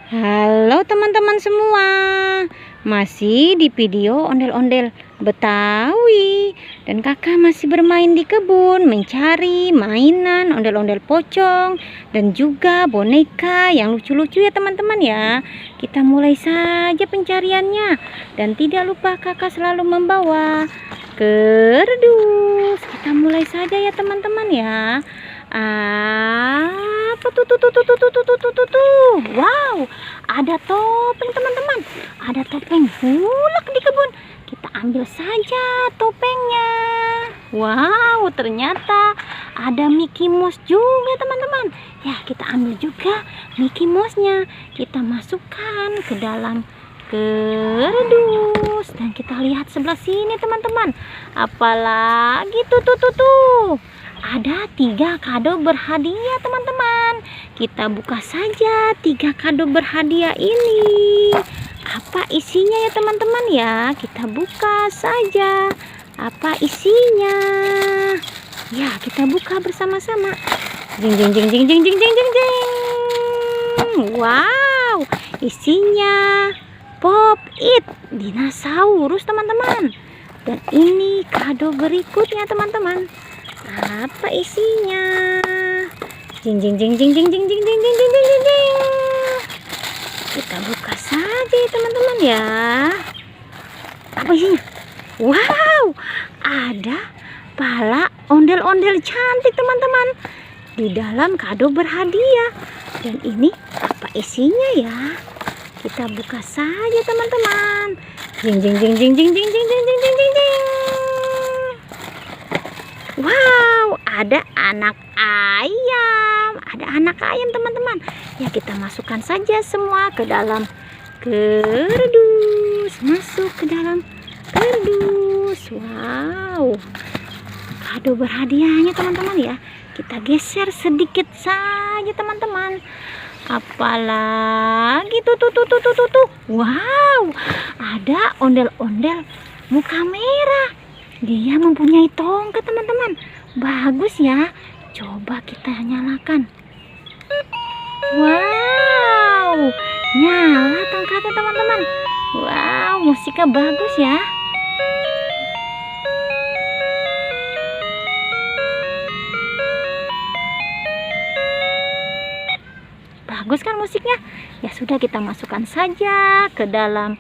Halo teman-teman semua, masih di video ondel-ondel Betawi. Dan kakak masih bermain di kebun, mencari mainan ondel-ondel pocong dan juga boneka yang lucu-lucu ya teman-teman ya. Kita mulai saja pencariannya. Dan tidak lupa kakak selalu membawa kardus. Kita mulai saja ya teman-teman ya. Apa tuh? Wow, ada topeng teman-teman. Ada topeng hulak di kebun. Kita ambil saja topengnya. Wow, ternyata ada Mickey Mouse juga teman-teman. Ya, kita ambil juga Mickey Mouse-nya. Kita masukkan ke dalam kardus dan kita lihat sebelah sini teman-teman. Apalagi tuh. Ada 3 kado berhadiah teman-teman. Kita buka saja 3 kado berhadiah ini. Apa isinya ya teman-teman ya? Kita buka saja. Apa isinya? Ya, kita buka bersama-sama. Jeng. Wow, isinya Pop It dinosaurus teman-teman. Dan ini kado berikutnya teman-teman. Apa isinya? Jeng. Kita buka saja teman-teman ya. Apa isinya? Wow, ada pala ondel-ondel cantik teman-teman di dalam kado berhadiah. Dan ini apa isinya ya? Kita buka saja teman-teman. Jeng. Wow, ada anak ayam. Ada anak ayam teman-teman. Ya, kita masukkan saja semua ke dalam kardus. Masuk ke dalam kardus. Wow, kado berhadiahnya teman-teman ya. Kita geser sedikit saja teman-teman. Apalagi tuh. Wow, ada ondel-ondel muka merah. Dia mempunyai tongkat teman-teman. Bagus ya. Coba kita nyalakan. Wow, nyala tongkatnya teman-teman. Wow, musiknya bagus ya. Bagus kan musiknya? Ya sudah, kita masukkan saja ke dalam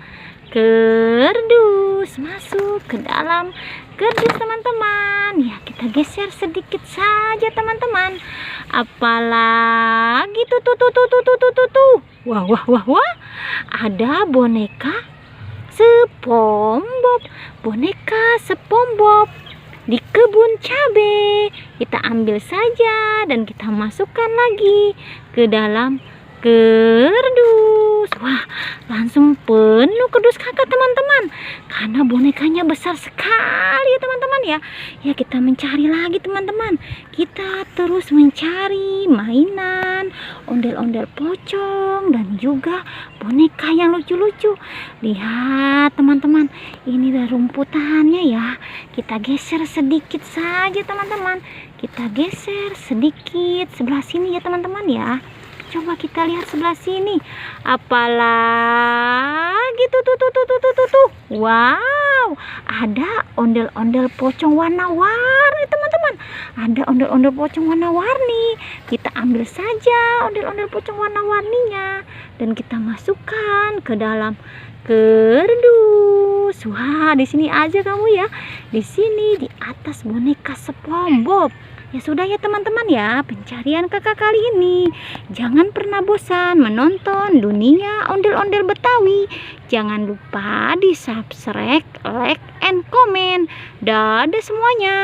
kardus. Masuk ke dalam kardus teman-teman. Ya, kita geser sedikit saja teman-teman. Apalagi tuh. Wah. Ada boneka SpongeBob. Boneka SpongeBob di kebun cabe. Kita ambil saja dan kita masukkan lagi ke dalam kardus. Wah, langsung penuh kardus kakak teman-teman, karena bonekanya besar sekali ya teman-teman ya. Ya, kita mencari lagi teman-teman. Kita terus mencari mainan ondel-ondel pocong dan juga boneka yang lucu-lucu. Lihat teman-teman, ini ada rumputannya ya. Kita geser sedikit saja teman-teman. Kita geser sedikit sebelah sini ya teman-teman ya. Coba kita lihat sebelah sini. Apalagi tuh. Wow, ada ondel-ondel pocong warna-warni teman-teman. Ada ondel-ondel pocong warna-warni. Kita ambil saja ondel-ondel pocong warna-warninya dan kita masukkan ke dalam kardus. Wah, di sini aja kamu ya. Di sini di atas boneka SpongeBob. Ya sudah ya teman-teman ya, pencarian kakak kali ini. Jangan pernah bosan menonton dunia ondel-ondel Betawi. Jangan lupa di subscribe, like, and comment. Dadah semuanya.